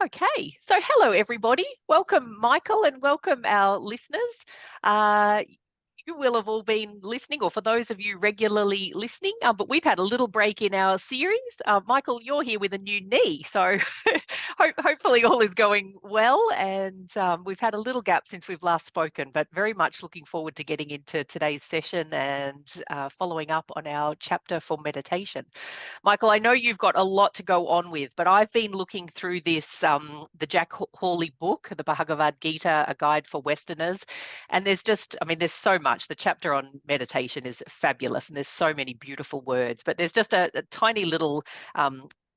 Okay, so hello everybody. Welcome Michael and welcome our listeners. You will have all been listening, or for those of you regularly listening, but we've had a little break in our series. Michael, you're here with a new knee, so hopefully all is going well. And we've had a little gap since we've last spoken, but very much looking forward to getting into today's session and following up on our chapter for meditation. Michael, I know you've got a lot to go on with, but I've been looking through this, the Jack Hawley book, the Bhagavad Gita, A Guide for Westerners. And there's there's so much. The chapter on meditation is fabulous, and there's so many beautiful words, but there's just a tiny little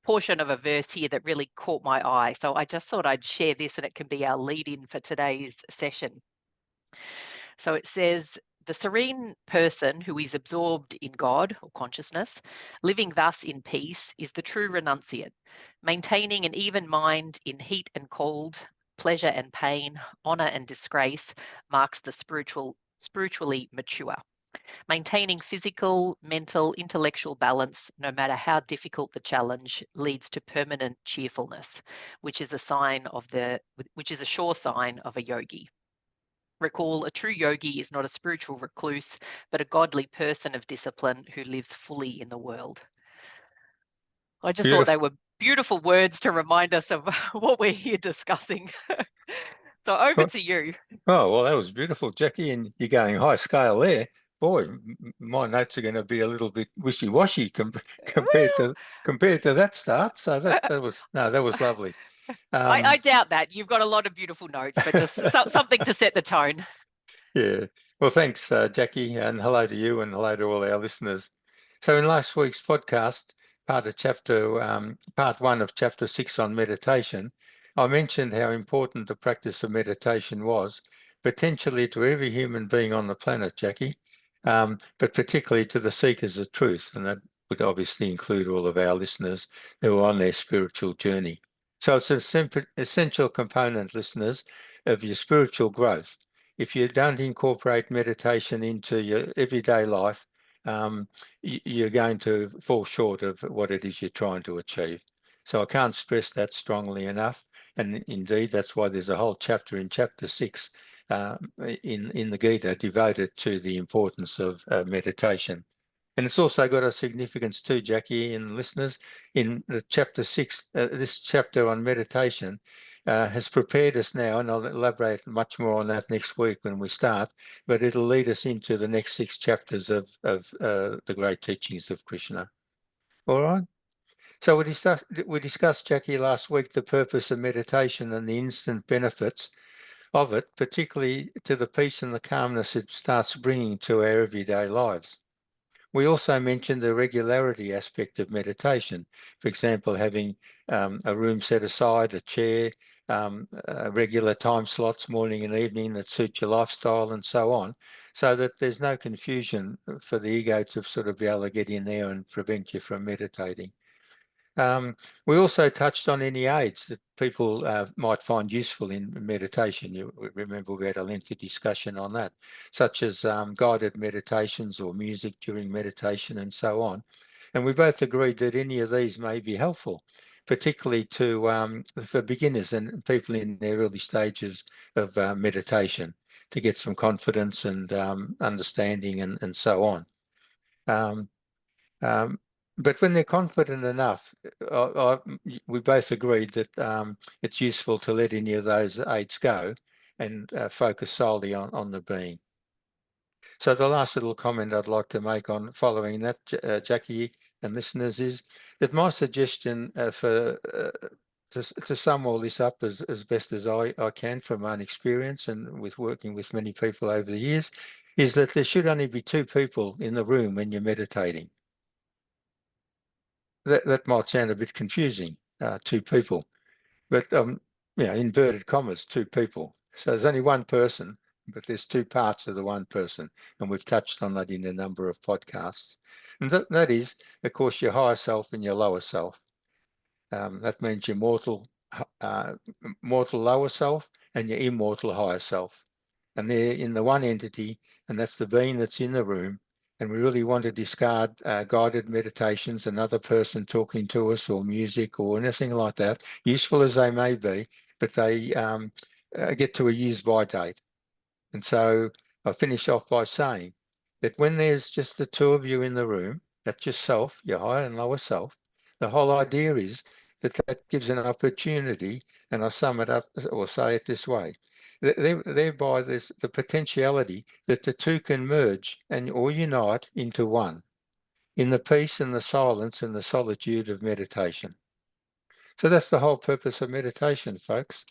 portion of a verse here that really caught my eye. So I just thought I'd share this, and it can be our lead in for today's session. So it says, the serene person who is absorbed in God or consciousness, living thus in peace, is the true renunciate, maintaining an even mind in heat and cold, pleasure and pain, honor and disgrace, marks the spiritually mature. Maintaining physical, mental, intellectual balance, no matter how difficult the challenge, leads to permanent cheerfulness, which is a sure sign of a yogi. Recall, a true yogi is not a spiritual recluse, but a godly person of discipline who lives fully in the world. I just thought they were beautiful words to remind us of what we're here discussing. So over to you. Oh, well, that was beautiful, Jacqui, and you're going high scale there. Boy, my notes are going to be a little bit wishy-washy compared to that start. So that was lovely. I doubt that. You've got a lot of beautiful notes, but just something to set the tone. Yeah. Well, thanks, Jacqui, and hello to you and hello to all our listeners. So in last week's podcast, part 1 of chapter 6 on meditation, I mentioned how important the practice of meditation was, potentially to every human being on the planet, Jacqui, but particularly to the seekers of truth, and that would obviously include all of our listeners who are on their spiritual journey. So it's an essential component, listeners, of your spiritual growth. If you don't incorporate meditation into your everyday life, you're going to fall short of what it is you're trying to achieve. So I can't stress that strongly enough. And indeed, that's why there's a whole chapter in chapter 6 in the Gita devoted to the importance of meditation. And it's also got a significance too, Jacqui, and listeners, in the chapter 6, this chapter on meditation has prepared us now, and I'll elaborate much more on that next week when we start, but it'll lead us into the next 6 chapters of the great teachings of Krishna. All right? So we discussed, Jacqui, last week, the purpose of meditation and the instant benefits of it, particularly to the peace and the calmness it starts bringing to our everyday lives. We also mentioned the regularity aspect of meditation. For example, having a room set aside, a chair, regular time slots, morning and evening, that suit your lifestyle and so on, so that there's no confusion for the ego to sort of be able to get in there and prevent you from meditating. We also touched on any aids that people might find useful in meditation. You remember we had a lengthy discussion on that, such as guided meditations or music during meditation and so on. And we both agreed that any of these may be helpful, particularly for beginners and people in their early stages of meditation, to get some confidence and understanding and so on. But when they're confident enough, we both agreed that it's useful to let any of those aids go and focus solely on the being. So the last little comment I'd like to make on following that, Jacqui and listeners, is that my suggestion to sum all this up as best as I can from my own experience and with working with many people over the years, is that there should only be 2 people in the room when you're meditating. That might sound a bit confusing, 2 people, but inverted commas, 2 people. So there's only 1 person, but there's 2 parts of the 1 person, and we've touched on that in a number of podcasts. And that is, of course, your higher self and your lower self. That means your mortal lower self and your immortal higher self. And they're in the one entity, and that's the being that's in the room, and we really want to discard guided meditations, another person talking to us, or music, or anything like that, useful as they may be, but they get to a use-by date. And so I finish off by saying that when there's just the two of you in the room, that's yourself, your higher and lower self, the whole idea is that that gives an opportunity, and I sum it up or say it this way, thereby there's the potentiality that the two can merge and or unite into one in the peace and the silence and the solitude of meditation. So that's the whole purpose of meditation, folks,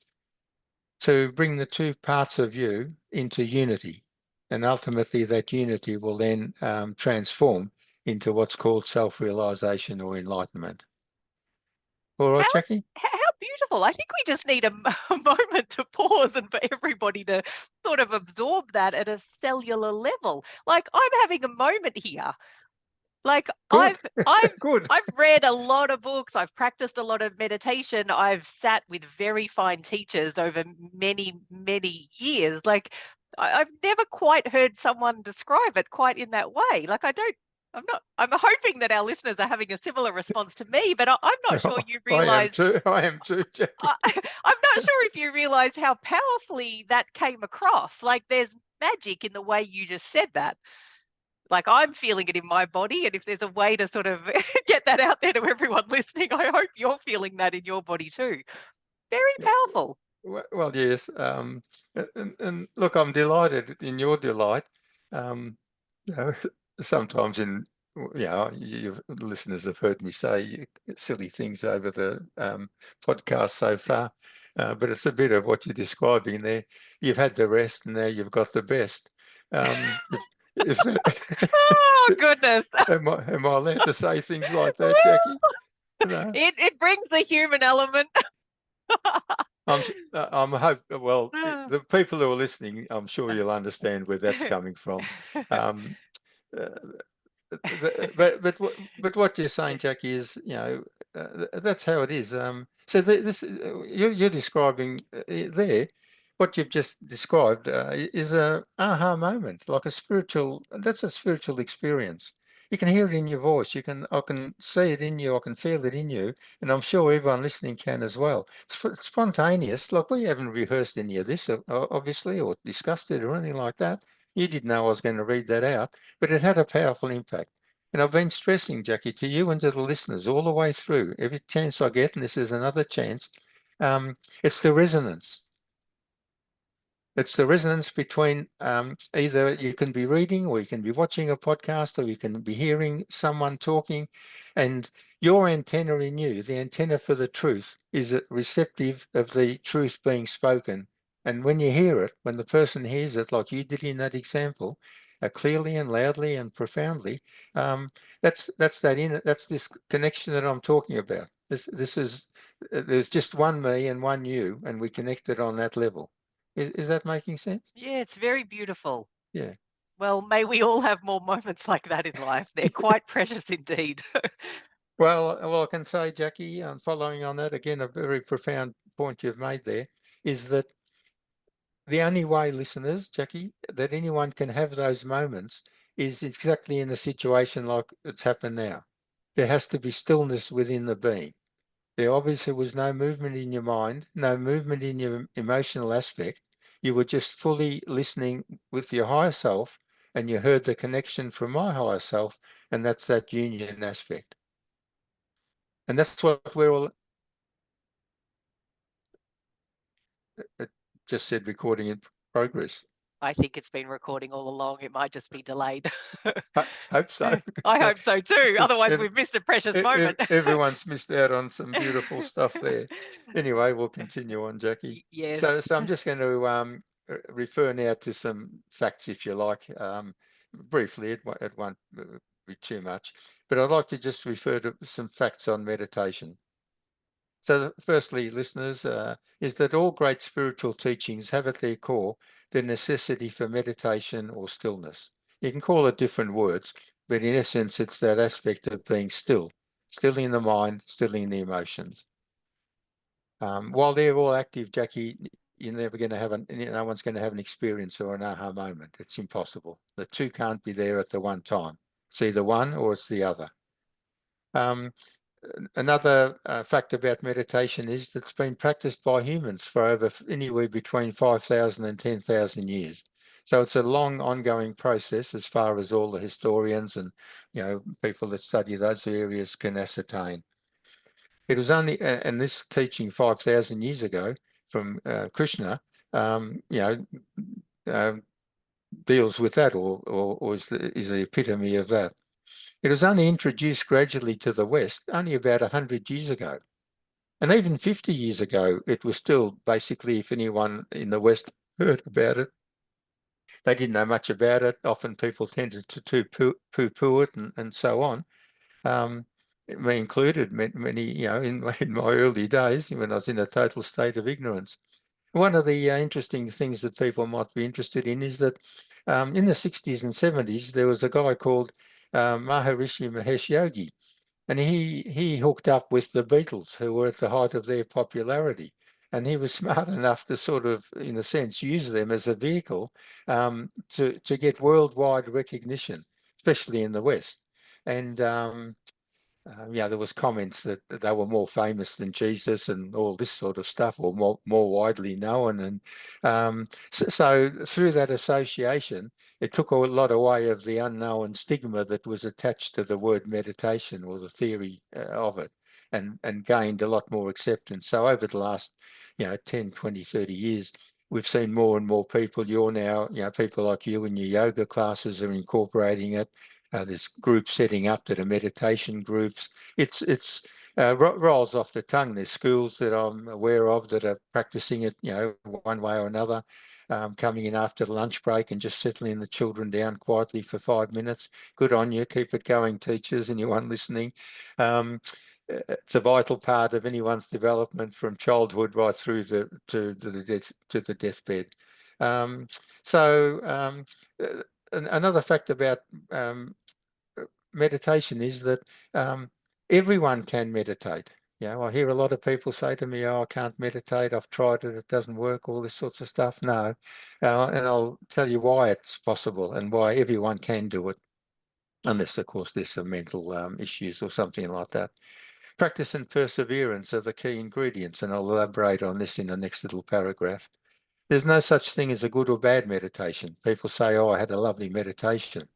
to bring the two parts of you into unity. And ultimately that unity will then transform into what's called self-realization or enlightenment. All right, Jacqui? How beautiful. I think we just need a moment to pause and for everybody to sort of absorb that at a cellular level. Like, I'm having a moment here. Like, Good. I've read a lot of books. I've practiced a lot of meditation. I've sat with very fine teachers over many, many years. Like, I've never quite heard someone describe it quite in that way. Like, I'm hoping that our listeners are having a similar response to me, but I'm not sure you realize. I am too, Jacqui. I'm not sure if you realize how powerfully that came across. Like, there's magic in the way you just said that. Like, I'm feeling it in my body, and if there's a way to sort of get that out there to everyone listening, I hope you're feeling that in your body too. Very powerful. Well, yes. And look, I'm delighted in your delight. You know, sometimes your listeners have heard me say silly things over the podcast so far, but it's a bit of what you're describing there. You've had the rest, and now you've got the best. Oh, goodness. Am I allowed to say things like that, Jacqui? No. It brings the human element. I'm hope. Well, the people who are listening, I'm sure you'll understand where that's coming from. But what you're saying, Jacqui, is that's how it is. So this you're describing there. What you've just described is a aha moment, like a spiritual. That's a spiritual experience. You can hear it in your voice. I can see it in you. I can feel it in you, and I'm sure everyone listening can as well. It's spontaneous. Like, we haven't rehearsed any of this, obviously, or discussed it or anything like that. You didn't know I was going to read that out, but it had a powerful impact. And I've been stressing, Jacqui, to you and to the listeners all the way through, every chance I get, and this is another chance, it's the resonance. It's the resonance between either you can be reading, or you can be watching a podcast, or you can be hearing someone talking, and your antenna in you, the antenna for the truth, is receptive of the truth being spoken. And when you hear it, when the person hears it, like you did in that example, clearly and loudly and profoundly, that's this connection that I'm talking about. This is there's just one me and one you, and we connected on that level. Is that making sense? Yeah, it's very beautiful. Yeah. Well, may we all have more moments like that in life. They're quite precious indeed. Well, I can say, Jacqui, following on that, again, a very profound point you've made there, is that the only way, listeners, Jacqui, that anyone can have those moments is exactly in a situation like it's happened now. There has to be stillness within the being. There obviously was no movement in your mind, no movement in your emotional aspect. You were just fully listening with your higher self, and you heard the connection from my higher self, and that's that union aspect. And that's what we're all... It just said recording in progress. I think it's been recording all along. It might just be delayed. I hope so. I hope so too. Otherwise, we've missed a precious moment. Everyone's missed out on some beautiful stuff there. Anyway, we'll continue on, Jacqui. Yes. So I'm just going to refer now to some facts, if you like, briefly. It won't be too much, but I'd like to just refer to some facts on meditation. So firstly, listeners, is that all great spiritual teachings have at their core the necessity for meditation or stillness. You can call it different words, but in essence, it's that aspect of being still in the mind, still in the emotions. While they're all active, Jacqui, you're never going to have no one's going to have an experience or an aha moment. It's impossible. The two can't be there at the one time. It's either one or it's the other. Another fact about meditation is that it's been practiced by humans for over anywhere between 5,000 and 10,000 years. So it's a long ongoing process as far as all the historians and people that study those areas can ascertain. It was only, and this teaching 5,000 years ago from Krishna, deals with that or is the epitome of that. It was only introduced gradually to the West only about 100 years ago. And even 50 years ago, it was still basically, if anyone in the West heard about it, they didn't know much about it. Often people tended to poo-poo it and so on. Me included, many, in my early days when I was in a total state of ignorance. One of the interesting things that people might be interested in is that in the 60s and 70s, there was a guy called Maharishi Mahesh Yogi, and he hooked up with the Beatles, who were at the height of their popularity. And he was smart enough to sort of, in a sense, use them as a vehicle to get worldwide recognition, especially in the West. And there was comments that they were more famous than Jesus and all this sort of stuff, or more widely known. And so through that association, it took a lot away of the unknown stigma that was attached to the word meditation or the theory of it, and gained a lot more acceptance. So over the last 10, 20, 30 years, we've seen more and more people. You're now, people like you in your yoga classes are incorporating it. There's groups setting up that are meditation groups. It's rolls off the tongue. There's schools that I'm aware of that are practicing it, one way or another, coming in after the lunch break and just settling the children down quietly for 5 minutes. Good on you. Keep it going, teachers, anyone listening. It's a vital part of anyone's development from childhood right through to the deathbed. Another fact about meditation is that everyone can meditate. I hear a lot of people say to me, "Oh, I can't meditate. I've tried it. It doesn't work." All this sorts of stuff. No, and I'll tell you why it's possible and why everyone can do it, unless, of course, there's some mental issues or something like that. Practice and perseverance are the key ingredients, and I'll elaborate on this in the next little paragraph. There's no such thing as a good or bad meditation. People say, "Oh, I had a lovely meditation."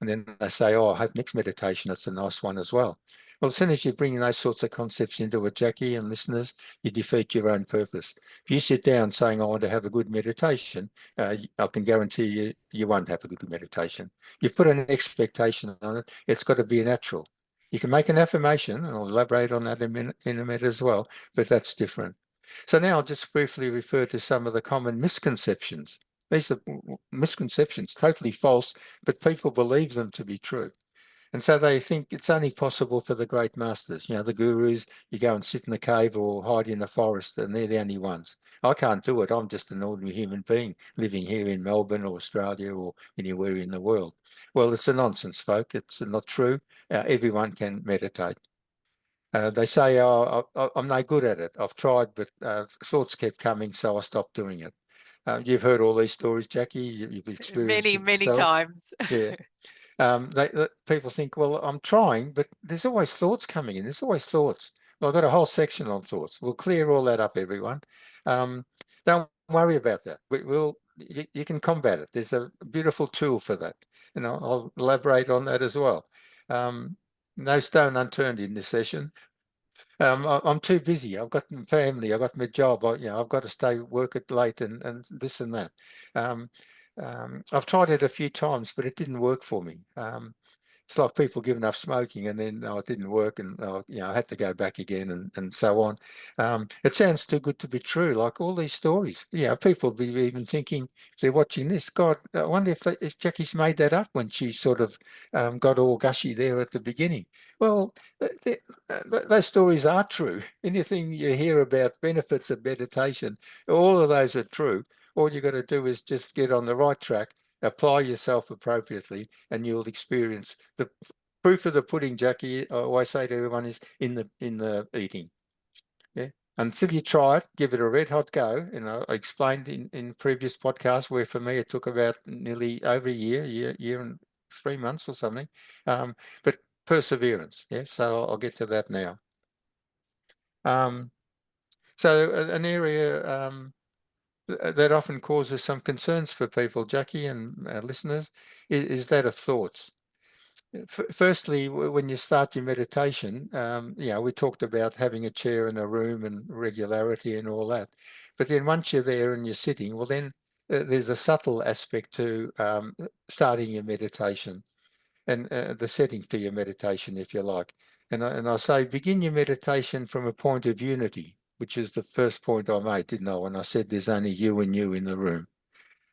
And then they say, "Oh, I hope next meditation, it's a nice one as well." Well, as soon as you bring those sorts of concepts into it, Jacqui and listeners, you defeat your own purpose. If you sit down saying, "I want to have a good meditation," I can guarantee you, you won't have a good meditation. You put an expectation on it, it's got to be natural. You can make an affirmation, and I'll elaborate on that in a minute as well, but that's different. So now I'll just briefly refer to some of the common misconceptions. These are misconceptions, totally false, but people believe them to be true. And so they think it's only possible for the great masters, the gurus. You go and sit in a cave or hide in the forest, and they're the only ones. I can't do it. I'm just an ordinary human being living here in Melbourne or Australia or anywhere in the world. Well, it's a nonsense, folk. It's not true. Everyone can meditate. They say, "Oh, I'm no good at it. I've tried, but thoughts kept coming, so I stopped doing it." You've heard all these stories, Jacqui. You've experienced it Many yourself. times. Yeah. People think, "Well, I'm trying, but there's always thoughts coming in. There's always thoughts." Well, I've got a whole section on thoughts. We'll clear all that up, everyone. Don't worry about that. You can combat it. There's a beautiful tool for that. I'll elaborate on that as well. No stone unturned in this session. I'm too busy. I've got my family. I've got my job. I've got to work it late and this and that. I've tried it a few times, but it didn't work for me. It's like people giving up smoking and then it didn't work, and I had to go back again and so on. It sounds too good to be true, like all these stories. People be even thinking, if they're watching this, God, I wonder if Jackie's made that up when she sort of got all gushy there at the beginning. Well, those stories are true. Anything you hear about benefits of meditation, all of those are true. All you got to do is just get on the right track, apply yourself appropriately, and you'll experience the proof of the pudding, Jacqui. I always say to everyone, is in the eating. Yeah. Until you try it, give it a red hot go. I explained in previous podcasts where for me it took about nearly over a year and 3 months or something, but perseverance. Yeah, so I'll get to that now. So an area that often causes some concerns for people, Jacqui and our listeners, is that of thoughts. Firstly, when you start your meditation, we talked about having a chair in a room and regularity and all that. But then once you're there and you're sitting, well, then there's a subtle aspect to starting your meditation and the setting for your meditation, if you like. And I say, begin your meditation from a point of unity, which is the first point I made, didn't I, when I said there's only you and you in the room.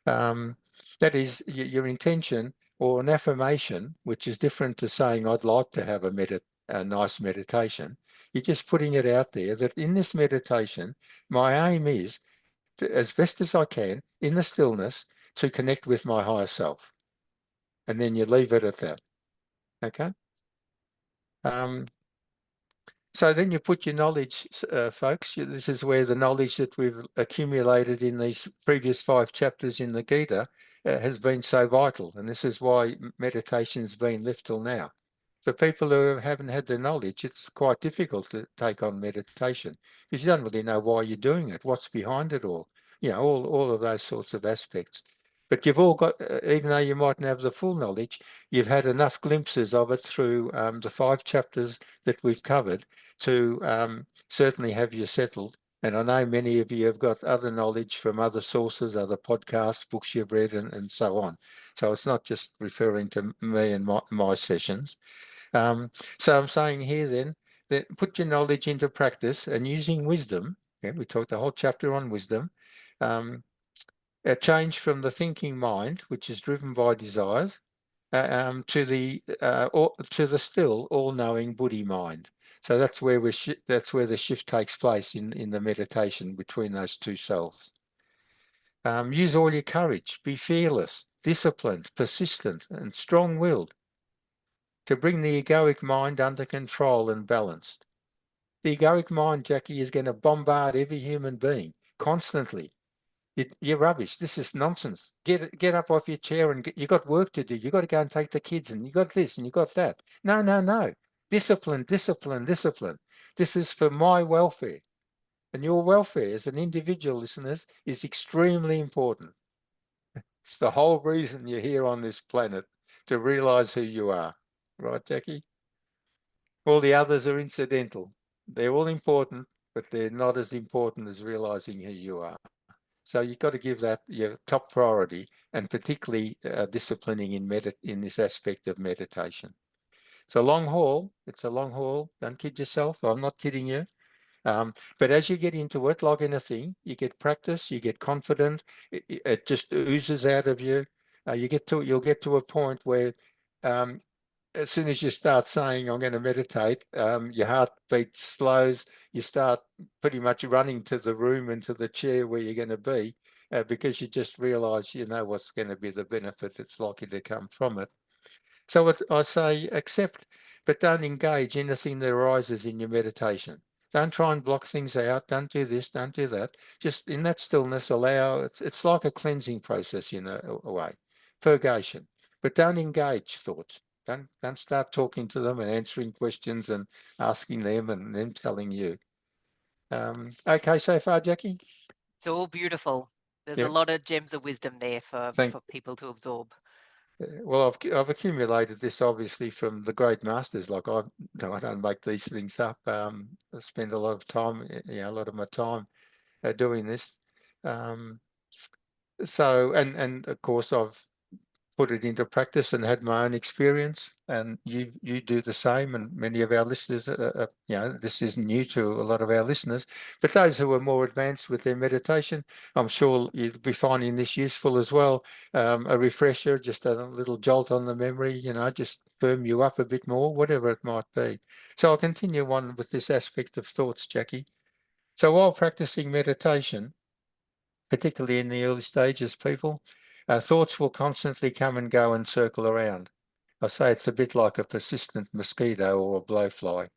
That is your intention or an affirmation, which is different to saying, I'd like to have a nice meditation. You're just putting it out there that in this meditation, my aim is to, as best as I can, in the stillness, to connect with my higher self. And then you leave it at that. Okay. So then you put your knowledge, folks. This is where the knowledge that we've accumulated in these previous 5 chapters in the Gita has been so vital. And this is why meditation's been left till now. For people who haven't had the knowledge, it's quite difficult to take on meditation because you don't really know why you're doing it, what's behind it all, all of those sorts of aspects. But you've all got, even though you mightn't have the full knowledge, you've had enough glimpses of it through the 5 chapters that we've covered to certainly have you settled. And I know many of you have got other knowledge from other sources, other podcasts, books you've read, and so on. So it's not just referring to me and my sessions. So I'm saying here then that put your knowledge into practice and using wisdom. We talked the whole chapter on wisdom. A change from the thinking mind, which is driven by desires, to the still all-knowing Buddhi mind. So that's where the shift takes place in the meditation between those two selves. Use all your courage, be fearless, disciplined, persistent, and strong-willed to bring the egoic mind under control and balanced. The egoic mind, Jacqui, is going to bombard every human being constantly. You're rubbish. This is nonsense. Get up off your chair and you got work to do. You got to go and take the kids and you got this and you got that. No, no, no. Discipline, discipline, discipline. This is for my welfare. And your welfare as an individual, listeners, is extremely important. It's the whole reason you're here on this planet, to realize who you are. Right, Jacqui? All the others are incidental. They're all important, but they're not as important as realizing who you are. So you've got to give that your top priority, and particularly disciplining in this aspect of meditation. It's a long haul. It's a long haul. Don't kid yourself. I'm not kidding you. But as you get into it, like anything, you get practice, you get confident. It just oozes out of you. You'll get to a point where as soon as you start saying, I'm going to meditate, your heartbeat slows, you start pretty much running to the room and to the chair where you're going to be, because you just realize you know what's going to be the benefit that's likely to come from it. So I say accept, but don't engage anything that arises in your meditation. Don't try and block things out. Don't do this, don't do that. Just in that stillness, allow, it's like a cleansing process in a way, purgation. But don't engage thoughts. Don't start talking to them and answering questions and asking them and them telling you. Okay, so far, Jacqui? It's all beautiful. There's a Yeah. lot of gems of wisdom there for people to absorb. Well, I've accumulated this obviously from the great masters. Like I don't make these things up. I spend a lot of time, a lot of my time doing this. So, and of course, I've put it into practice and had my own experience, and you do the same. And many of our listeners, this isn't new to a lot of our listeners, but those who are more advanced with their meditation, I'm sure you'll be finding this useful as well. A refresher, just a little jolt on the memory, just firm you up a bit more, whatever it might be. So I'll continue on with this aspect of thoughts, Jacqui. So while practicing meditation, particularly in the early stages, people, thoughts will constantly come and go and circle around. I say it's a bit like a persistent mosquito or a blowfly.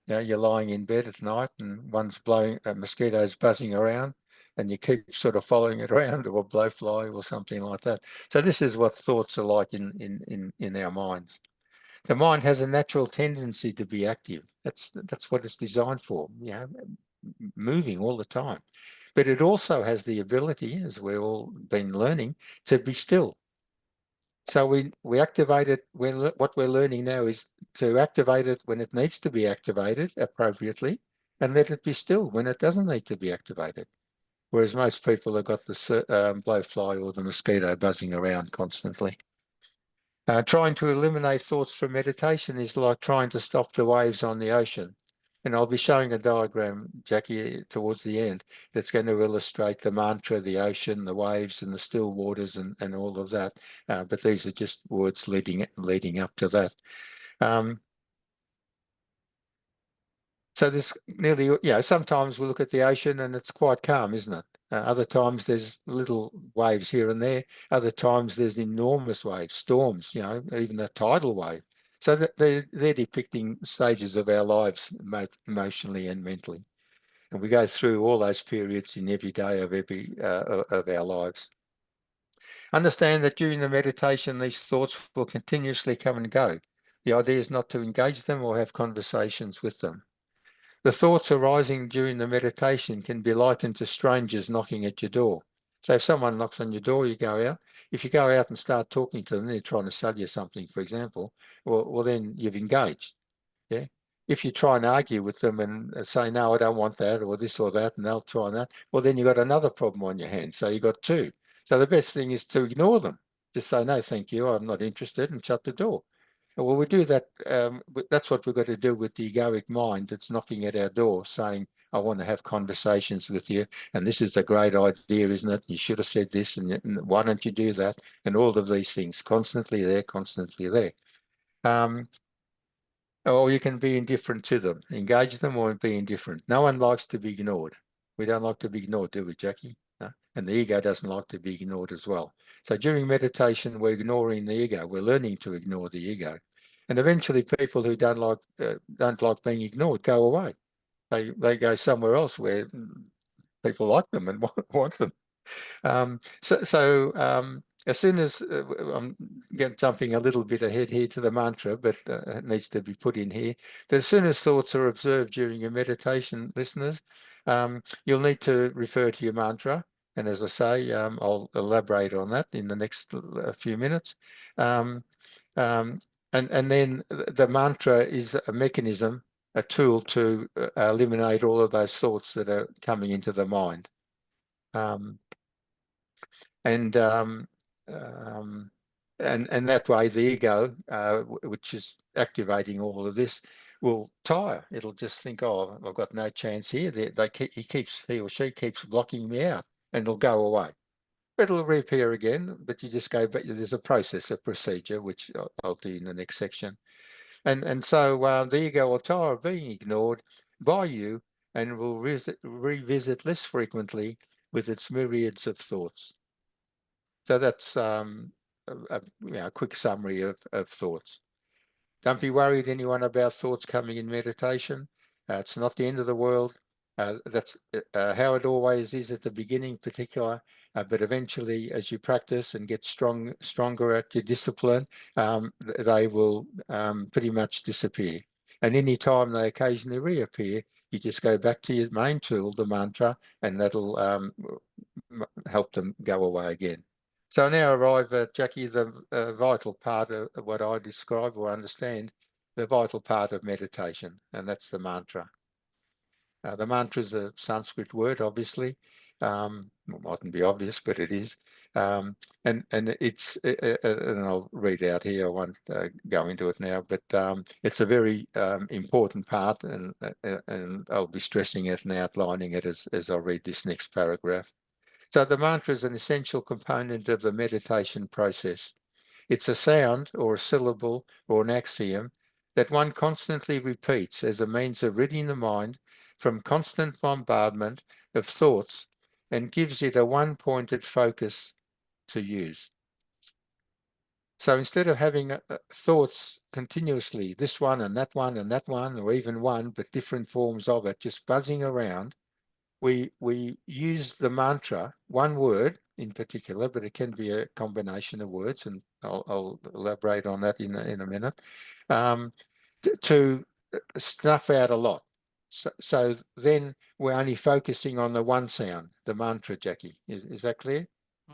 You're lying in bed at night and a mosquito's buzzing around. and you keep sort of following it around, or a blowfly or something like that. So this is what thoughts are like in our minds. The mind has a natural tendency to be active. That's what it's designed for, moving all the time. But it also has the ability, as we've all been learning, to be still. So we activate it when what we're learning now is to activate it when it needs to be activated appropriately, and let it be still when it doesn't need to be activated. Whereas most people have got the blowfly or the mosquito buzzing around constantly. Trying to eliminate thoughts from meditation is like trying to stop the waves on the ocean. And I'll be showing a diagram, Jacqui, towards the end, that's going to illustrate the mantra, the ocean, the waves, and the still waters, and all of that. But these are just words leading up to that. So there's nearly, sometimes we look at the ocean and it's quite calm, isn't it? Other times there's little waves here and there. Other times there's enormous waves, storms, even a tidal wave. So that they're depicting stages of our lives emotionally and mentally. And we go through all those periods in every day of our lives. Understand that during the meditation, these thoughts will continuously come and go. The idea is not to engage them or have conversations with them. The thoughts arising during the meditation can be likened to strangers knocking at your door. So if someone knocks on your door, you go out. If you go out and start talking to them, they're trying to sell you something, for example, well then you've engaged. Yeah. If you try and argue with them and say, no, I don't want that, or this or that, and they'll try that, well, then you've got another problem on your hands. So you've got two. So the best thing is to ignore them. Just say, no, thank you, I'm not interested, and shut the door. Well, we do that. That's what we've got to do with the egoic mind that's knocking at our door, saying, I want to have conversations with you, and this is a great idea, isn't it? You should have said this, and why don't you do that? And all of these things, constantly there, constantly there. Or you can be indifferent to them, engage them, or be indifferent. No one likes to be ignored. We don't like to be ignored, do we, Jacqui? No? And the ego doesn't like to be ignored as well. So during meditation, we're ignoring the ego. We're learning to ignore the ego. And eventually people who don't like being ignored go away. They go somewhere else where people like them and want them. As soon as I'm jumping a little bit ahead here to the mantra, but it needs to be put in here. That as soon as thoughts are observed during your meditation, listeners, you'll need to refer to your mantra. And as I say, I'll elaborate on that in the next few minutes. And then the mantra is a mechanism, a tool to eliminate all of those thoughts that are coming into the mind. And that way the ego, which is activating all of this, will tire. It'll just think, oh, I've got no chance here. He or she keeps blocking me out, and it'll go away. It'll reappear again, but you just go back. There's a process, a procedure, which I'll do in the next section. And so the ego will tire of being ignored by you and will revisit less frequently with its myriads of thoughts. So that's a quick summary of thoughts. Don't be worried, anyone, about thoughts coming in meditation. It's not the end of the world. That's how it always is at the beginning, particular. But eventually, as you practice and get stronger at your discipline, they will pretty much disappear. And any time they occasionally reappear, you just go back to your main tool, the mantra, and that'll help them go away again. So now arrive at, Jacqui, the vital part of what I describe or understand, the vital part of meditation, and that's the mantra. The mantra is a Sanskrit word, obviously. It mightn't be obvious, but it is. And it's, and I'll read out here, I won't go into it now, but it's a very important part, and I'll be stressing it and outlining it as I read this next paragraph. So the mantra is an essential component of the meditation process. It's a sound or a syllable or an axiom that one constantly repeats as a means of ridding the mind from constant bombardment of thoughts and gives it a one-pointed focus to use. So instead of having thoughts continuously, this one and that one and that one, or even one, but different forms of it, just buzzing around, we use the mantra, one word in particular, but it can be a combination of words, and I'll elaborate on that in a minute, to snuff out a lot. So then we're only focusing on the one sound, the mantra, Jacqui. Is that clear?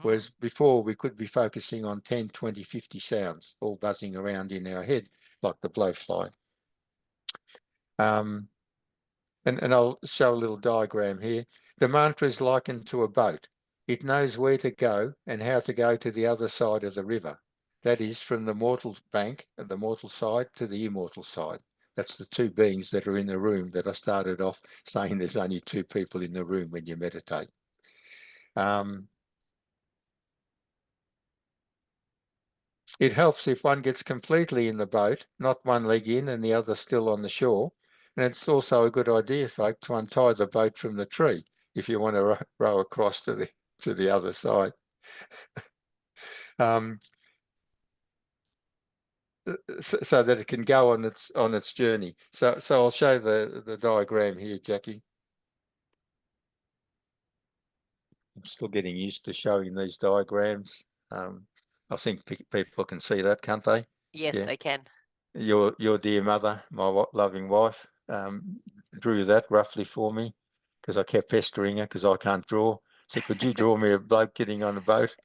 Whereas before we could be focusing on 10, 20, 50 sounds all buzzing around in our head like the blowfly. And I'll show a little diagram here. The mantra is likened to a boat. It knows where to go and how to go to the other side of the river. That is from the mortal bank, the mortal side, to the immortal side. That's the two beings that are in the room that I started off saying there's only two people in the room when you meditate. It helps if one gets completely in the boat, not one leg in and the other still on the shore. And it's also a good idea, folk, to untie the boat from the tree if you want to row across to the other side. So that it can go on its journey. So I'll show the diagram here, Jacqui. I'm still getting used to showing these diagrams. I think people can see that, can't they? Yes, they can. Your dear mother, my loving wife, drew that roughly for me because I kept pestering her because I can't draw. So could you draw me a bloke getting on a boat?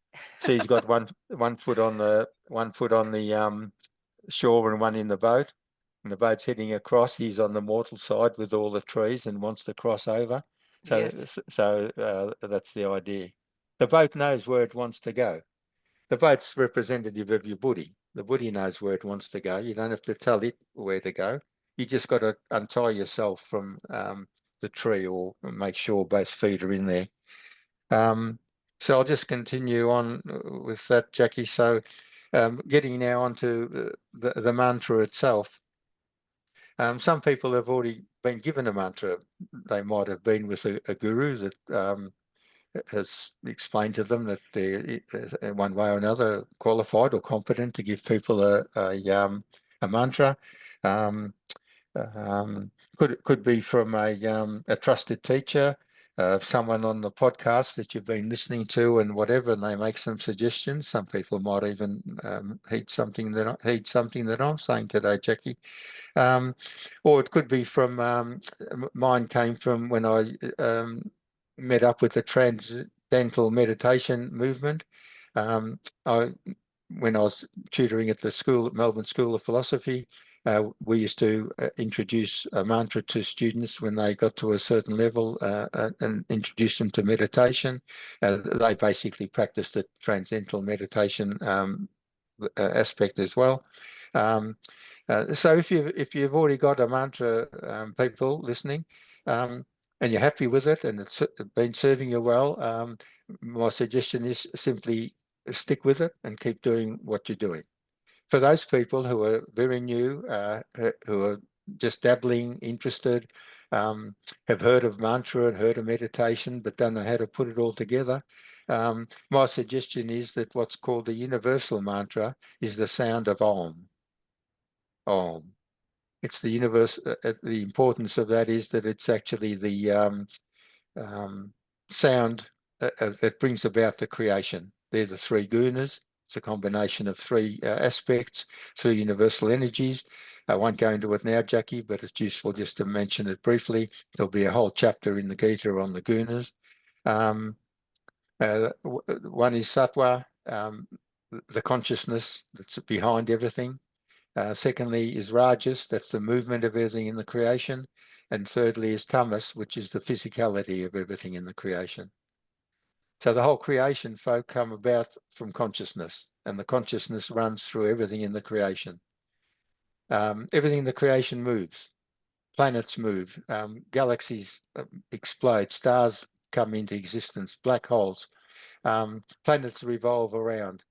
So he's got one foot on the shore and one in the boat, and the boat's heading across. He's on the mortal side with all the trees and wants to cross over. So Yes. That's the idea. The boat knows where it wants to go. The boat's representative of your buddhi. The buddhi knows where it wants to go. You don't have to tell it where to go. You just got to untie yourself from the tree or make sure both feet are in there. So I'll just continue on with that, Jacqui. So getting now onto the mantra itself. Some people have already been given a mantra. They might have been with a guru that has explained to them that they're in one way or another qualified or competent to give people a mantra. Could be from a trusted teacher, someone on the podcast that you've been listening to and whatever, and they make some suggestions. Some people might even heed something that I'm saying today, Jacqui. Or it could be from mine came from when I met up with the Transcendental Meditation movement. When I was tutoring at the school, Melbourne School of Philosophy, we used to introduce a mantra to students when they got to a certain level and introduce them to meditation. They basically practiced the transcendental meditation aspect as well. So if you've already got a mantra, people listening, and you're happy with it and it's been serving you well, my suggestion is simply stick with it and keep doing what you're doing. For those people who are very new, who are just dabbling, interested, have heard of mantra and heard of meditation, but don't know how to put it all together, my suggestion is that what's called the universal mantra is the sound of Om. Om. It's the universe. The importance of that is that it's actually the sound that brings about the creation. They're the three gunas. It's a combination of three aspects, three universal energies. I won't go into it now, Jacqui, but it's useful just to mention it briefly. There'll be a whole chapter in the Gita on the gunas. One is sattva, the consciousness that's behind everything. Secondly is rajas, that's the movement of everything in the creation. And thirdly is tamas, which is the physicality of everything in the creation. So the whole creation, folk, come about from consciousness, and the consciousness runs through everything in the creation. Everything in the creation moves. Planets move, galaxies explode, stars come into existence, black holes, planets revolve around.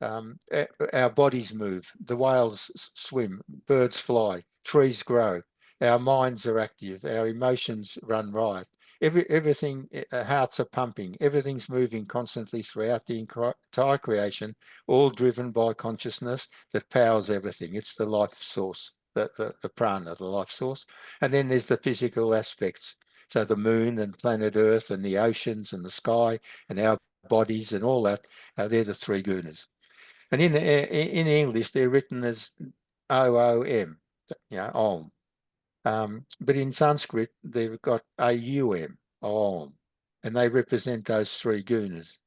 Our bodies move, the whales swim, birds fly, trees grow, our minds are active, our emotions run riot. Everything, hearts are pumping, everything's moving constantly throughout the entire creation, all driven by consciousness that powers everything. It's the life source, the prana, the life source. And then there's the physical aspects. So the moon and planet Earth and the oceans and the sky and our bodies and all that, they're the three gunas. And in English, they're written as OOM, Om. But in Sanskrit, they've got AUM, Om, and they represent those three gunas.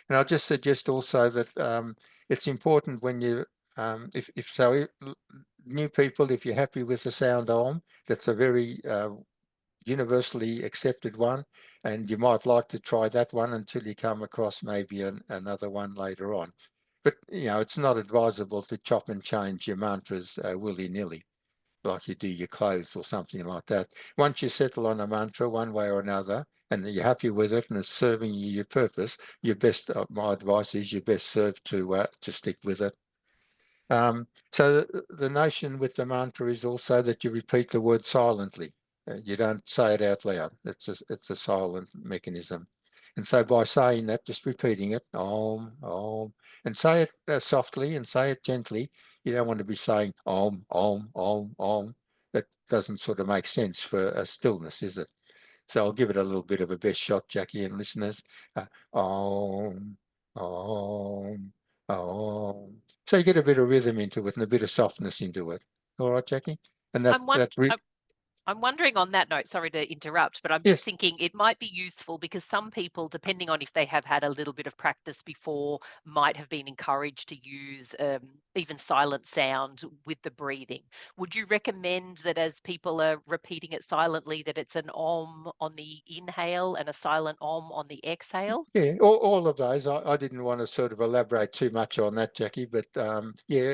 And I'll just suggest also that it's important when you, if new people, if you're happy with the sound Om, that's a very universally accepted one, and you might like to try that one until you come across maybe another one later on. But, it's not advisable to chop and change your mantras willy-nilly, like you do your clothes or something like that. Once you settle on a mantra one way or another, and you're happy with it and it's serving you your purpose, your best, my advice is you best serve to stick with it. So the notion with the mantra is also that you repeat the word silently. You don't say it out loud. It's a silent mechanism. And so by saying that, just repeating it, Om, Om, and say it softly and say it gently. You don't want to be saying Om, Om, Om, Om. That doesn't sort of make sense for a stillness, is it? So I'll give it a little bit of a best shot, Jacqui and listeners. Om, Om, Om. So you get a bit of rhythm into it and a bit of softness into it. All right, Jacqui? And I'm wondering on that note, sorry to interrupt, but I'm yes. just thinking it might be useful because some people, depending on if they have had a little bit of practice before, might have been encouraged to use even silent sound with the breathing. Would you recommend that as people are repeating it silently, that it's an Om on the inhale and a silent Om on the exhale? Yeah, all of those. I didn't want to sort of elaborate too much on that, Jacqui, but yeah,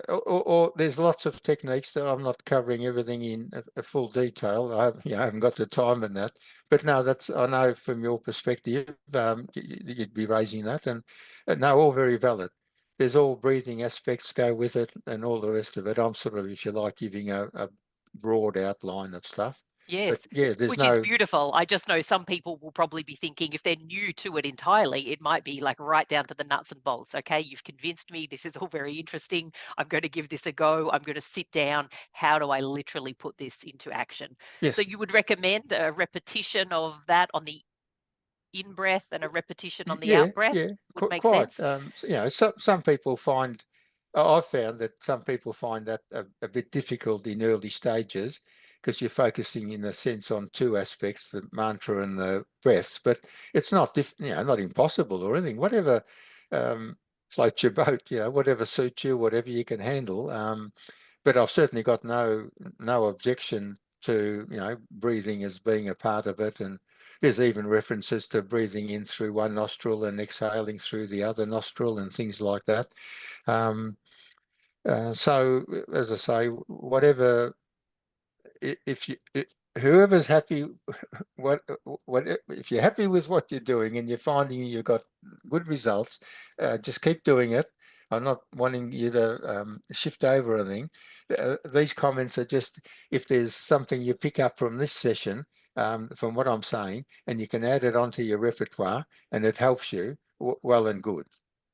or there's lots of techniques that I'm not covering everything in a full detail. I haven't got the time in that. But no, I know from your perspective, you'd be raising that, and no, all very valid. There's all breathing aspects go with it, and all the rest of it. I'm sort of, if you like, giving a broad outline of stuff. But Yes, yeah, there's which is no. beautiful. I just know some people will probably be thinking if they're new to it entirely, it might be like right down to the nuts and bolts. Okay, you've convinced me. This is all very interesting. I'm going to give this a go. I'm going to sit down. How do I literally put this into action? So Yes. you would recommend a repetition of that on the in breath and a repetition on the out breath Yeah, would make quite. sense. Some people find, I've found that some people find that a bit difficult in early stages because you're focusing in a sense on two aspects, the mantra and the breaths, but it's not, not impossible or anything. Whatever floats your boat, whatever suits you, whatever you can handle. But I've certainly got no objection to, breathing as being a part of it. And there's even references to breathing in through one nostril and exhaling through the other nostril and things like that. So, as I say, whatever, if you, whoever's happy, what if you're happy with what you're doing and you're finding you've got good results, just keep doing it. I'm not wanting you to shift over anything. These comments are just if there's something you pick up from this session, from what I'm saying, and you can add it onto your repertoire and it helps you, well and good.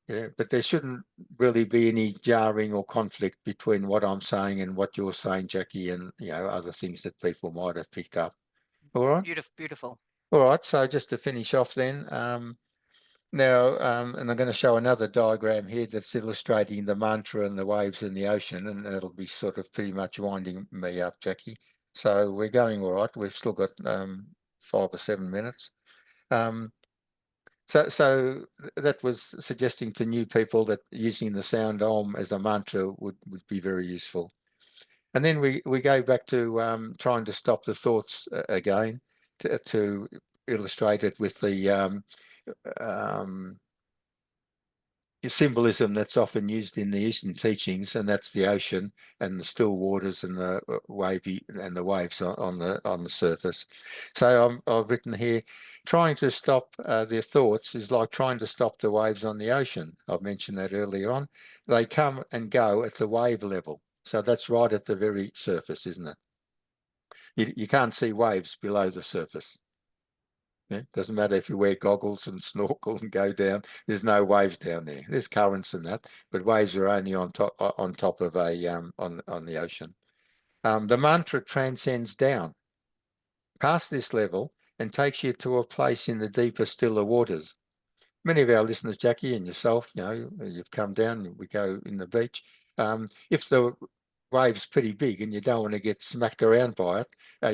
Yeah, but there shouldn't really be any jarring or conflict between what I'm saying and what you're saying, Jacqui, and other things that people might have picked up. All right. Beautiful, beautiful. All right. So just to finish off then, now, and I'm going to show another diagram here that's illustrating the mantra and the waves in the ocean, and it'll be sort of pretty much winding me up, Jacqui. So we're going all right. We've still got 5 or 7 minutes. So that was suggesting to new people that using the sound Om as a mantra would be very useful. And then we go back to trying to stop the thoughts again to illustrate it with the symbolism that's often used in the Eastern teachings, and that's the ocean and the still waters and the wavy and the waves on the surface. So I've written here, trying to stop their thoughts is like trying to stop the waves on the ocean. I've mentioned that earlier on. They come and go at the wave level. So that's right at the very surface, isn't it? You can't see waves below the surface. Yeah, doesn't matter if you wear goggles and snorkel and go down. There's no waves down there. There's currents and that, but waves are only on top of a on the ocean. The mantra transcends down. past this level and takes you to a place in the deeper, stiller waters. Many of our listeners, Jacqui, and yourself, you've come down, we go in the beach. If the wave's pretty big and you don't want to get smacked around by it,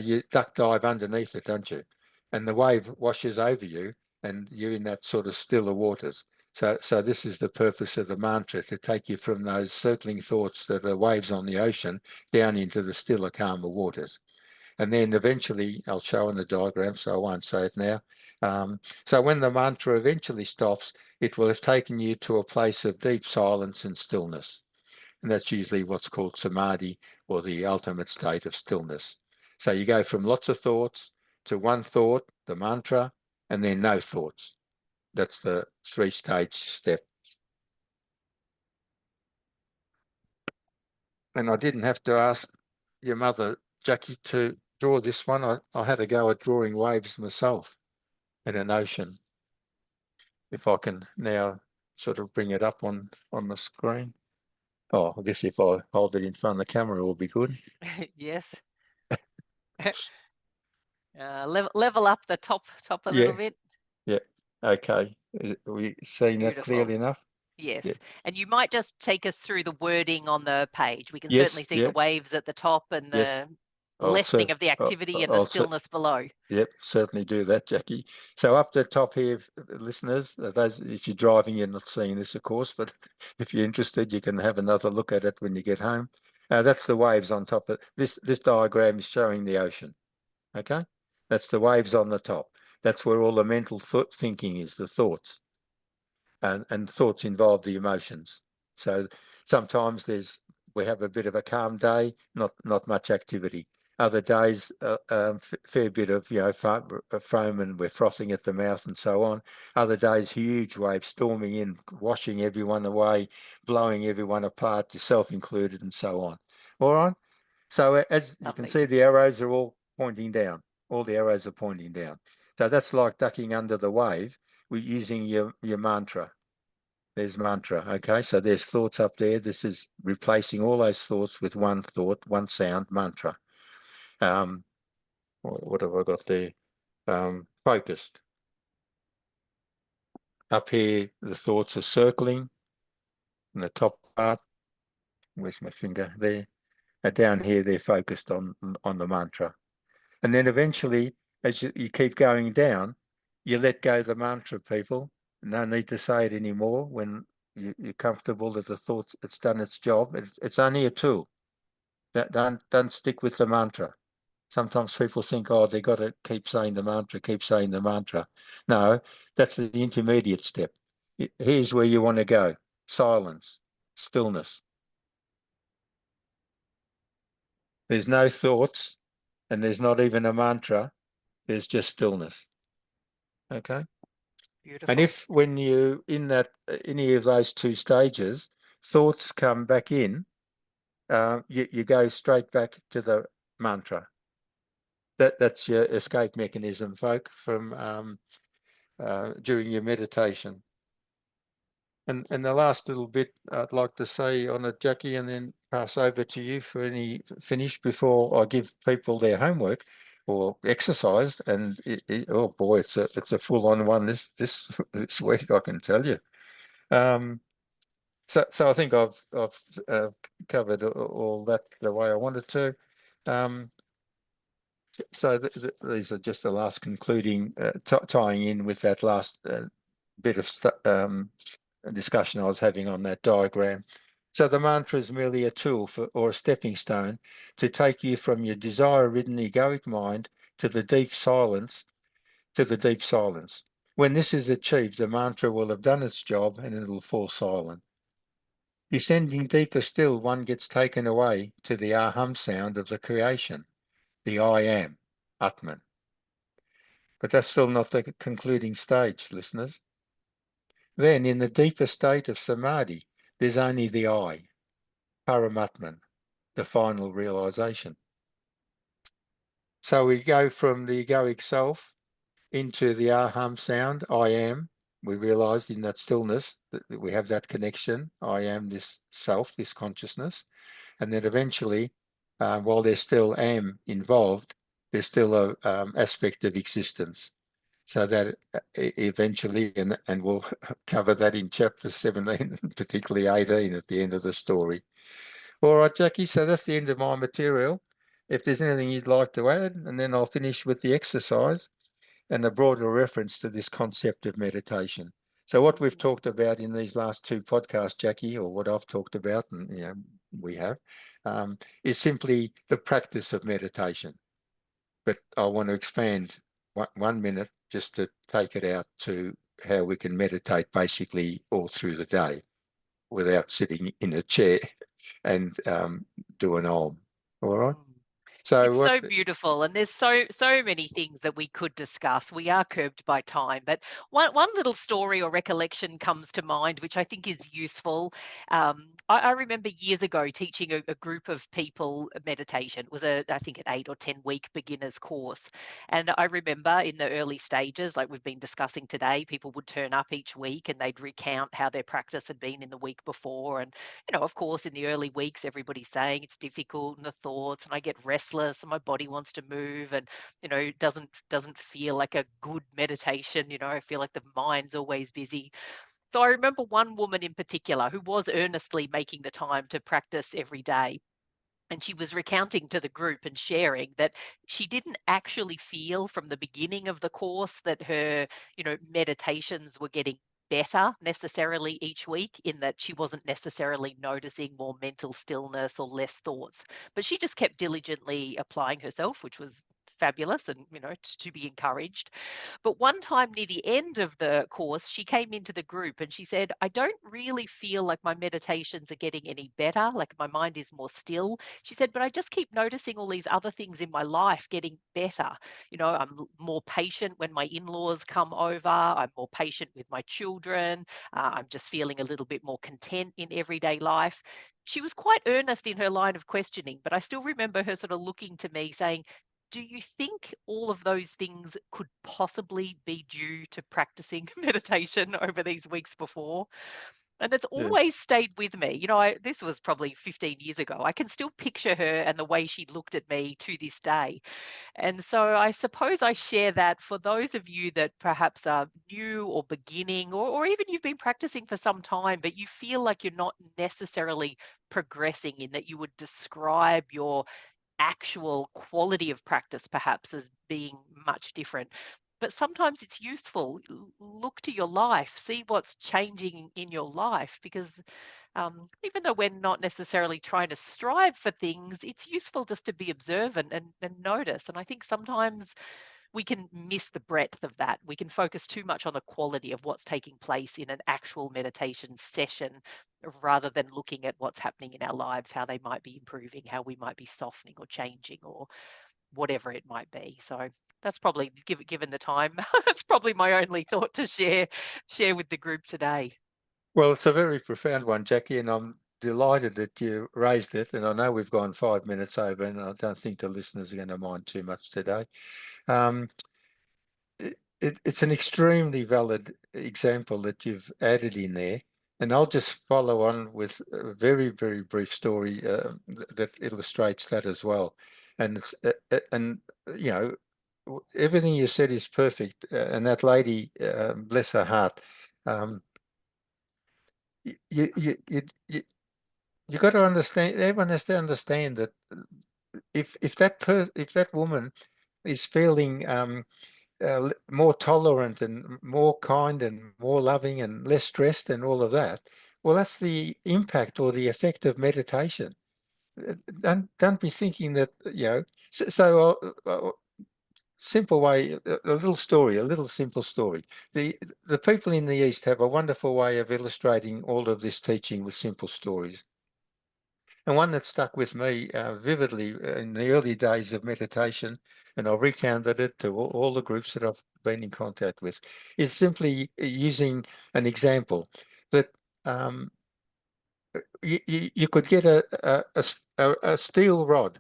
you duck dive underneath it, don't you? And the wave washes over you and you're in that sort of stiller waters. So this is the purpose of the mantra, to take you from those circling thoughts that are waves on the ocean down into the stiller, calmer waters. And then eventually, I'll show in the diagram, so I won't say it now. So when the mantra eventually stops, it will have taken you to a place of deep silence and stillness. And that's usually what's called samadhi, or the ultimate state of stillness. So you go from lots of thoughts to one thought, the mantra, and then no thoughts. That's the 3-stage step. And I didn't have to ask your mother, Jacqui, to draw this one. I had a go at drawing waves myself in an ocean. If I can now sort of bring it up on the screen. Oh, I guess if I hold it in front of the camera, it will be good. Yes. Level up the top a little bit. Yeah. Okay. Are we seeing that clearly enough? Yes. Yeah. And you might just take us through the wording on the page. We can Yes, certainly see the waves at the top and the lessening of the activity and the stillness below. Yep, certainly do that, Jacqui. So up the top here, listeners, those, if you're driving, you're not seeing this, of course, but if you're interested, you can have another look at it when you get home. That's the waves on top of this. This diagram is showing the ocean. Okay, that's the waves on the top. That's where all the mental thinking is, the thoughts, and thoughts involve the emotions. So sometimes we have a bit of a calm day, not much activity. Other days, fair bit of foam, and we're frothing at the mouth and so on. Other days, huge waves storming in, washing everyone away, blowing everyone apart, yourself included, and so on. All right. So as you can see, the arrows are all pointing down. All the arrows are pointing down. So that's like ducking under the wave. We're using your mantra. There's mantra. Okay, so there's thoughts up there. This is replacing all those thoughts with one thought, one sound, mantra. What have I got there? Focused. Up here, the thoughts are circling in the top part. Where's my finger? There. And down here, they're focused on the mantra. And then eventually, as you keep going down, you let go of the mantra, people. No need to say it anymore when you're comfortable that the thoughts, it's done its job. It's only a tool. Don't stick with the mantra. Sometimes people think, oh, they got to keep saying the mantra, No, that's the intermediate step. Here's where you want to go. Silence, stillness. There's no thoughts, and there's not even a mantra. There's just stillness. Okay. Beautiful. And if when you in that any of those two stages, thoughts come back in, you go straight back to the mantra. That's your escape mechanism, folk, from during your meditation. And the last little bit I'd like to say on it, Jacqui, and then pass over to you for any finish before I give people their homework or exercise. And oh boy, it's a full-on one this week, I can tell you. So I think I've covered all that the way I wanted to. So these are just the last concluding, tying in with that last bit of discussion I was having on that diagram. So the mantra is merely a tool or a stepping stone to take you from your desire-ridden egoic mind to the deep silence, When this is achieved, the mantra will have done its job and it'll fall silent. Descending deeper still, one gets taken away to the aham sound of the creation, the I am, Atman. But that's still not the concluding stage, listeners. Then, in the deeper state of samadhi, there's only the I, Paramatman, the final realization. So we go from the egoic self into the aham sound, I am. We realized in that stillness that we have that connection. I am this self, this consciousness. And then eventually, while there's still am involved, there's still a aspect of existence. So that eventually, and we'll cover that in chapter 17, particularly 18 at the end of the story. All right, Jacqui, so that's the end of my material. If there's anything you'd like to add, and then I'll finish with the exercise and a broader reference to this concept of meditation. So what we've talked about in these last two podcasts, Jacqui, or what I've talked about, and we have, is simply the practice of meditation. But I want to expand 1 minute just to take it out to how we can meditate basically all through the day without sitting in a chair and do an Om. All right. So It's so beautiful, and there's so many things that we could discuss. We are curbed by time, but one little story or recollection comes to mind, which I think is useful. I remember years ago teaching a group of people meditation. It was I think an 8 or 10 week beginners course, and I remember in the early stages, like we've been discussing today, people would turn up each week and they'd recount how their practice had been in the week before, and of course, in the early weeks, everybody's saying it's difficult and the thoughts, and I get restless and my body wants to move, and it doesn't feel like a good meditation. I feel like the mind's always busy. So I remember one woman in particular who was earnestly making the time to practice every day. And she was recounting to the group and sharing that she didn't actually feel from the beginning of the course that her, meditations were getting better necessarily each week, in that she wasn't necessarily noticing more mental stillness or less thoughts. But she just kept diligently applying herself, which was fabulous and, to be encouraged. But one time near the end of the course, she came into the group and she said, I don't really feel like my meditations are getting any better, like my mind is more still. She said, but I just keep noticing all these other things in my life getting better. I'm more patient when my in-laws come over. I'm more patient with my children. I'm just feeling a little bit more content in everyday life. She was quite earnest in her line of questioning, but I still remember her sort of looking to me saying, do you think all of those things could possibly be due to practicing meditation over these weeks before? And it's yes. always stayed with me. This was probably 15 years ago. I can still picture her and the way she looked at me to this day. And so I suppose I share that for those of you that perhaps are new or beginning, or even you've been practicing for some time, but you feel like you're not necessarily progressing, in that you would describe your actual quality of practice perhaps as being much different. But sometimes it's useful. Look to your life, see what's changing in your life, because even though we're not necessarily trying to strive for things, it's useful just to be observant and notice. And I think sometimes we can miss the breadth of that. We can focus too much on the quality of what's taking place in an actual meditation session, rather than looking at what's happening in our lives, how they might be improving, how we might be softening or changing, or whatever it might be. So that's probably, given the time, that's probably my only thought to share with the group today. Well, it's a very profound one, Jacqui, and I'm delighted that you raised it. And I know we've gone 5 minutes over, and I don't think the listeners are going to mind too much today. Um, it's an extremely valid example that you've added in there. And I'll just follow on with a very, very brief story that illustrates that as well. And it's everything you said is perfect. And that lady, bless her heart, you got to understand. Everyone has to understand that if that woman is feeling more tolerant and more kind and more loving and less stressed and all of that, well, that's the impact or the effect of meditation. Don't be thinking that simple way, a little story, a little simple story. The people in the East have a wonderful way of illustrating all of this teaching with simple stories. And one that stuck with me vividly in the early days of meditation, and I've recounted it to all the groups that I've been in contact with, is simply using an example that you could get a steel rod,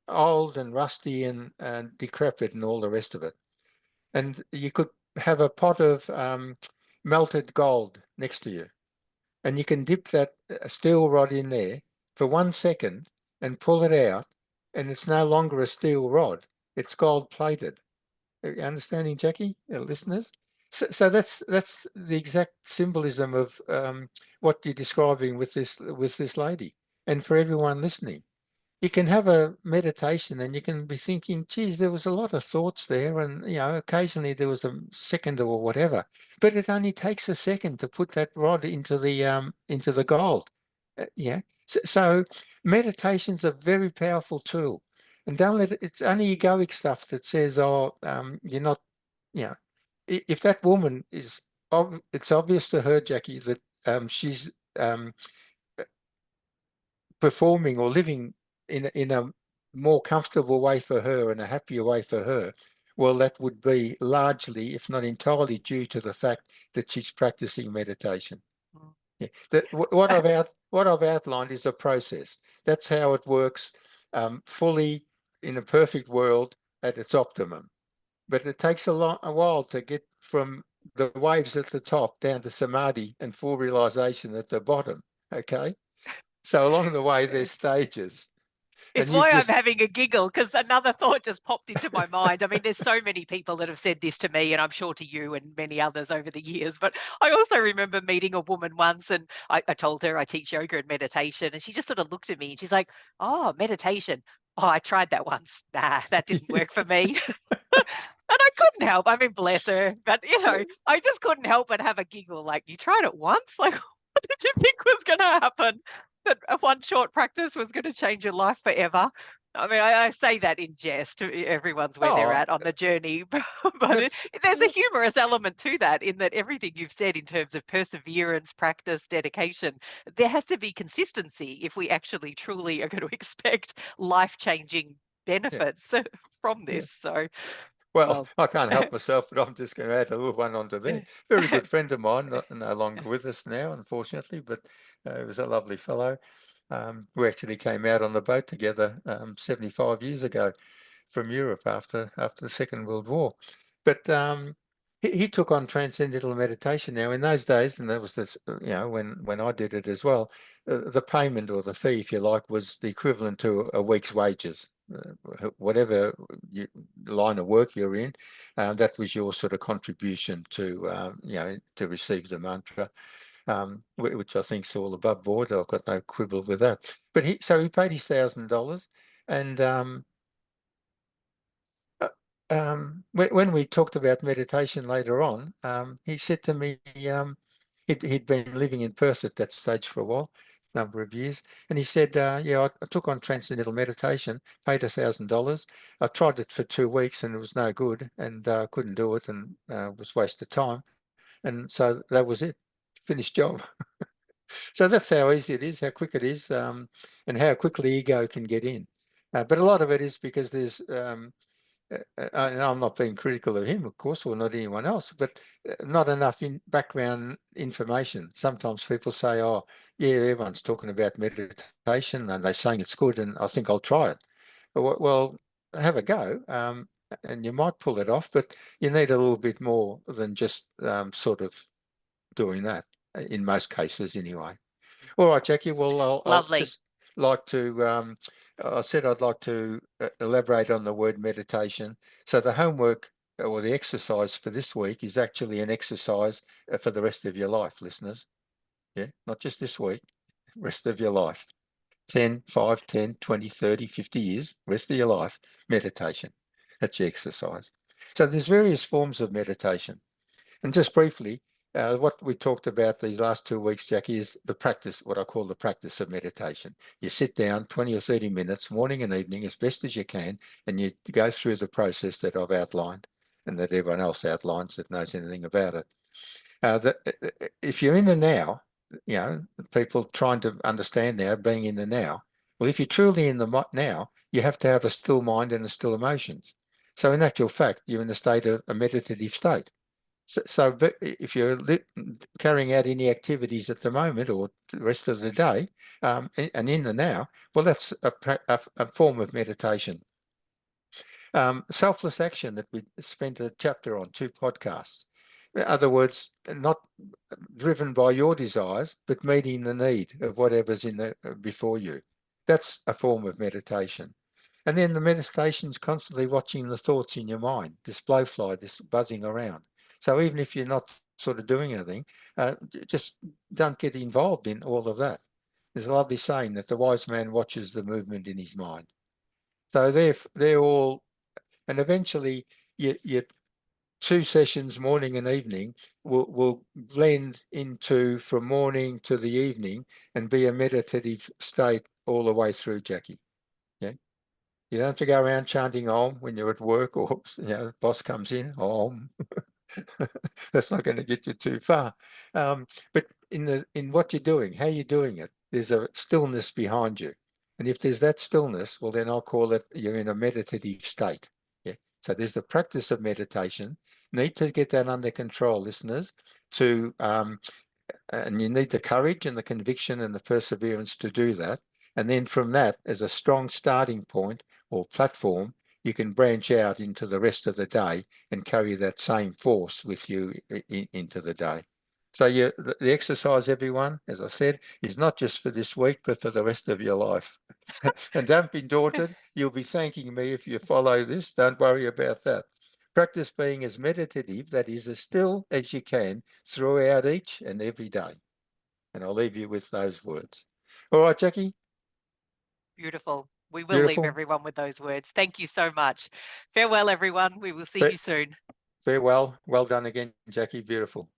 old and rusty and decrepit and all the rest of it. And you could have a pot of melted gold next to you. And you can dip that steel rod in there for 1 second and pull it out, and it's no longer a steel rod. It's gold plated. Understanding, Jacqui, listeners? So that's the exact symbolism of what you're describing with this lady, and for everyone listening. You can have a meditation and you can be thinking, geez, there was a lot of thoughts there, and occasionally there was a second or whatever, but it only takes a second to put that rod into the gold. Yeah. So meditation's a very powerful tool, and don't let it's only egoic stuff that says, oh, you're not, if that woman is, it's obvious to her, Jacqui, that she's performing or living in a more comfortable way for her and a happier way for her. Well, that would be largely, if not entirely, due to the fact that she's practicing meditation. Yeah. What I've outlined is a process. That's how it works fully in a perfect world at its optimum. But it takes a while to get from the waves at the top down to samadhi and full realization at the bottom. Okay. So along the way, there's stages. It's why I'm having a giggle, because another thought just popped into my mind. I mean, there's so many people that have said this to me, and I'm sure to you and many others over the years. But I also remember meeting a woman once, and I told her I teach yoga and meditation, and she just sort of looked at me and she's like, "Oh, meditation. Oh, I tried that once. Nah, that didn't work for me." And I couldn't help. I mean, bless her, but I just couldn't help but have a giggle. Like, you tried it once? Like, what did you think was going to happen? That one short practice was going to change your life forever? I mean, I say that in jest. Everyone's where they're at on the journey, but there's a humorous element to that, in that everything you've said in terms of perseverance, practice, dedication, there has to be consistency if we actually truly are going to expect life-changing benefits from this. So, well, I can't help myself, but I'm just going to add a little one onto there. Very good friend of mine, no longer with us now, unfortunately, but he was a lovely fellow. We actually came out on the boat together 75 years ago from Europe after the Second World War. But he took on transcendental meditation. Now, in those days, and that was this, when I did it as well, the payment or the fee, if you like, was the equivalent to a week's wages. Whatever line of work you're in, that was your sort of contribution to to receive the mantra, which I think is all above board. I've got no quibble with that. But he paid his $1,000, and when we talked about meditation later on, he said to me, he'd been living in Perth at that stage for a while, number of years, and he said, I took on transcendental meditation, paid $1,000. I tried it for 2 weeks and it was no good, and couldn't do it, and was waste of time, and so that was it, finished job. So that's how easy it is, how quick it is, and how quickly ego can get in. But a lot of it is because there's and I'm not being critical of him, of course, or not anyone else, but not enough background information. Sometimes people say, oh, yeah, everyone's talking about meditation and they're saying it's good, and I think I'll try it. Well, have a go, and you might pull it off, but you need a little bit more than just sort of doing that, in most cases anyway. All right, Jacqui, well, I'll just like to, I said I'd like to elaborate on the word meditation. So the homework or the exercise for this week is actually an exercise for the rest of your life, listeners. Yeah, not just this week, rest of your life. 10, 5, 10, 20, 30, 50 years, rest of your life, meditation. That's your exercise. So there's various forms of meditation. And just briefly, what we talked about these last 2 weeks, Jacqui, is the practice, what I call the practice of meditation. You sit down 20 or 30 minutes, morning and evening, as best as you can, and you go through the process that I've outlined and that everyone else outlines that knows anything about it. If you're in the now, people trying to understand now, being in the now, well, if you're truly in the now, you have to have a still mind and a still emotions. So in actual fact, you're in a state of a meditative state. So if you're carrying out any activities at the moment or the rest of the day, and in the now, well, that's a form of meditation. Selfless action that we spent a chapter on, 2 podcasts. In other words, not driven by your desires, but meeting the need of whatever's in before you. That's a form of meditation. And then the meditation's constantly watching the thoughts in your mind, this blowfly, this buzzing around. So even if you're not sort of doing anything, just don't get involved in all of that. There's a lovely saying that the wise man watches the movement in his mind. So they're all, and eventually your 2 sessions, morning and evening, will blend into from morning to the evening and be a meditative state all the way through, Jacqui. Yeah. You don't have to go around chanting Om when you're at work, or the boss comes in, Om. That's not going to get you too far. But in what you're doing, how you're doing it, there's a stillness behind you. And if there's that stillness, well, then I'll call it you're in a meditative state. Yeah. So there's the practice of meditation. Need to get that under control, listeners, and you need the courage and the conviction and the perseverance to do that. And then from that, as a strong starting point or platform, you can branch out into the rest of the day and carry that same force with you into the day. So the exercise, everyone, as I said, is not just for this week, but for the rest of your life. And don't be daunted. You'll be thanking me if you follow this. Don't worry about that. Practice being as meditative, that is, as still as you can throughout each and every day. And I'll leave you with those words. All right, Jacqui? Beautiful. We will leave Beautiful. everyone with those words. Thank you so much. Farewell, everyone. We will see you soon. Farewell. Well done again, Jacqui. Beautiful.